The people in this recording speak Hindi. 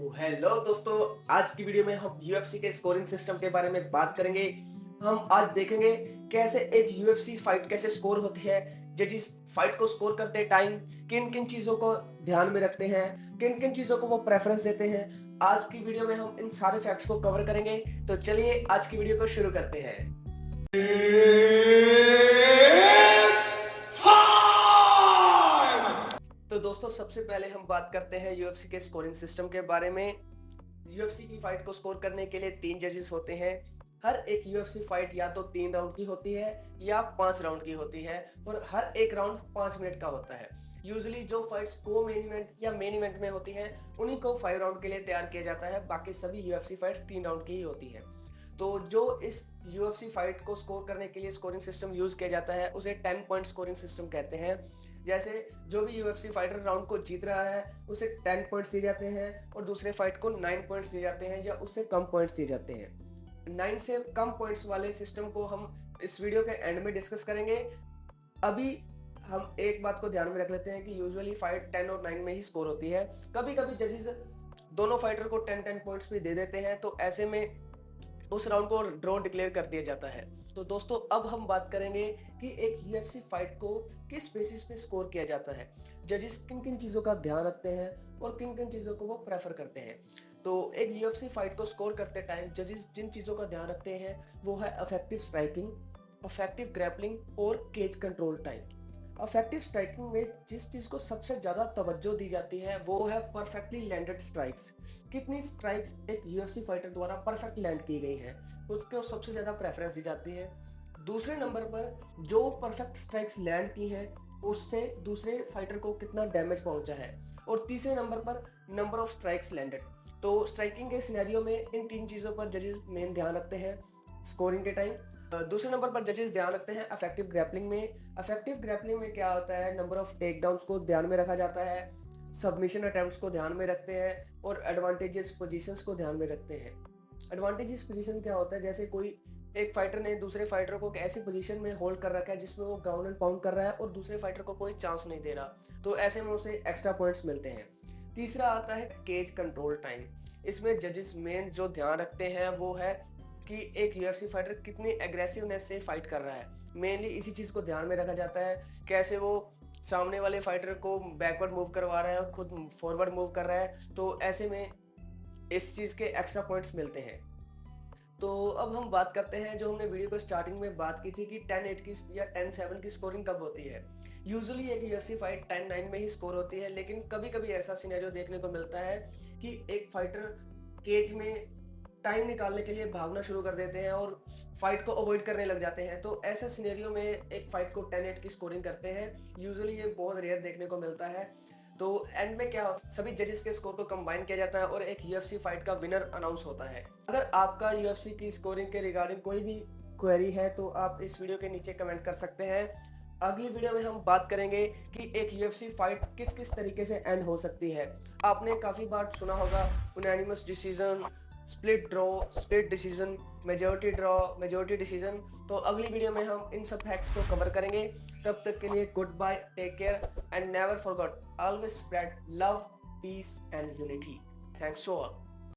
तो हेलो दोस्तों, आज की वीडियो में हम यूएफसी के स्कोरिंग सिस्टम के बारे में बात करेंगे। हम आज देखेंगे कैसे एक यूएफसी फाइट कैसे स्कोर होती है। जजिस फाइट को स्कोर करते टाइम किन किन चीजों को ध्यान में रखते हैं, किन किन चीजों को वो प्रेफरेंस देते हैं। आज की वीडियो में हम इन सारे फैक्ट्स को कवर करेंगे। तो चलिए आज की वीडियो को शुरू करते हैं। तो दोस्तों, सबसे पहले हम बात करते हैं यूएफसी के स्कोरिंग सिस्टम के बारे में। यूएफसी की फाइट को स्कोर करने के लिए 3 जजेस होते हैं। हर एक यूएफसी फाइट या तो 3 राउंड की होती है या 5 राउंड की होती है और हर एक राउंड 5 मिनट का होता है। यूजुअली जो फाइट्स को मेन इवेंट या मेन इवेंट में होती हैं उन्हीं को 5 राउंड के लिए तैयार किया जाता है। बाकी सभी यूएफसी फाइट्स 3 राउंड की ही होती है। तो जो इस यूएफसी फाइट को स्कोर करने के लिए स्कोरिंग सिस्टम यूज किया जाता है उसे 10 पॉइंट स्कोरिंग सिस्टम कहते हैं। जैसे जो भी यूएफसी फाइटर राउंड को जीत रहा है उसे 10 पॉइंट्स दिए जाते हैं और दूसरे फाइट को 9 पॉइंट्स दिए जाते हैं या उससे कम पॉइंट्स दिए जाते हैं। 9 से कम पॉइंट्स वाले सिस्टम को हम इस वीडियो के एंड में डिस्कस करेंगे। अभी हम एक बात को ध्यान में रख लेते हैं कि यूजुअली फाइट 10 और 9 में ही स्कोर होती है। कभी कभी जजेस दोनों फाइटर को 10-10 पॉइंट्स भी दे देते हैं, तो ऐसे में उस राउंड को ड्रॉ डिक्लेयर कर दिया जाता है। तो दोस्तों, अब हम बात करेंगे कि एक यूएफसी फाइट को किस बेसिस पे स्कोर किया जाता है, जजेस किन किन चीज़ों का ध्यान रखते हैं और किन किन चीज़ों को वो प्रेफर करते हैं। तो एक यूएफसी फाइट को स्कोर करते टाइम जजेस जिन चीज़ों का ध्यान रखते हैं वो है इफेक्टिव स्ट्राइकिंग, इफेक्टिव ग्रैपलिंग और cage control time. Effective striking में जिस चीज़ को सबसे ज़्यादा तवज्जो दी जाती है वो है परफेक्टली लैंडेड स्ट्राइक्स। कितनी स्ट्राइक्स एक यूएफसी फाइटर द्वारा परफेक्ट लैंड की गई हैं उसको सबसे ज़्यादा प्रेफरेंस दी जाती है। दूसरे नंबर पर जो परफेक्ट स्ट्राइक्स लैंड की हैं उससे दूसरे फाइटर को कितना डैमेज पहुंचा है। और तीसरे नंबर पर नंबर ऑफ स्ट्राइक्स लैंडेड। तो स्ट्राइकिंग के सिनेरियो में इन 3 चीज़ों पर जजेस मेन ध्यान रखते हैं स्कोरिंग के टाइम। दूसरे नंबर पर जजेस ध्यान रखते हैं अफेक्टिव ग्रैपलिंग में। अफेक्टिव ग्रैपलिंग में क्या होता है, नंबर ऑफ टेक डाउन्स को ध्यान में रखा जाता है, सबमिशन अटेम्प्ट्स को ध्यान में रखते हैं और एडवांटेजेस पोजीशंस को ध्यान में रखते हैं। एडवांटेजेस पोजीशन क्या होता है, जैसे कोई एक फाइटर ने दूसरे फाइटर को ऐसी पोजीशन में होल्ड कर रखा है जिसमें वो ग्राउंड एंड पाउंड कर रहा है और दूसरे फाइटर को कोई चांस नहीं दे रहा, तो ऐसे में उसे एक्स्ट्रा पॉइंट्स मिलते हैं। तीसरा आता है केज कंट्रोल टाइम। इसमें जजेस मेन जो ध्यान रखते हैं वो है कि एक यूएफसी फाइटर कितनी एग्रेसिवनेस से फाइट कर रहा है। मेनली इसी चीज़ को ध्यान में रखा जाता है, कैसे वो सामने वाले फाइटर को बैकवर्ड मूव करवा रहा है और खुद फॉरवर्ड मूव कर रहा है। तो ऐसे में इस चीज़ के एक्स्ट्रा पॉइंट्स मिलते हैं। तो अब हम बात करते हैं जो हमने वीडियो को स्टार्टिंग में बात की थी कि 10-8 की या 10-7 की स्कोरिंग कब होती है। यूजुअली एक यूएफसी फाइट 10-9 में ही स्कोर होती है, लेकिन कभी कभी ऐसा सिनेरियो देखने को मिलता है कि एक फाइटर केज में टाइम निकालने के लिए भागना शुरू कर देते हैं और फाइट को अवॉइड करने लग जाते हैं। तो ऐसे सिनेरियो में एक फाइट को 10-8 की स्कोरिंग करते हैं। यूजुअली ये बहुत रेयर देखने को मिलता है। तो एंड में क्या होता है, सभी जजेस के स्कोर को कंबाइन किया जाता है और एक यूएफसी फाइट का विनर अनाउंस होता है। अगर आपका यूएफसी की स्कोरिंग के रिगार्डिंग कोई भी क्वेरी है तो आप इस वीडियो के नीचे कमेंट कर सकते हैं। अगली वीडियो में हम बात करेंगे कि एक यूएफसी फाइट किस किस तरीके से एंड हो सकती है। आपने काफ़ी बार सुना होगा unanimous decision, split draw, split decision, majority draw, majority decision. तो अगली वीडियो में हम इन सब फैक्ट्स को कवर करेंगे। तब तक के लिए good bye, take care and never forget, always spread love, peace and unity. Thanks to all.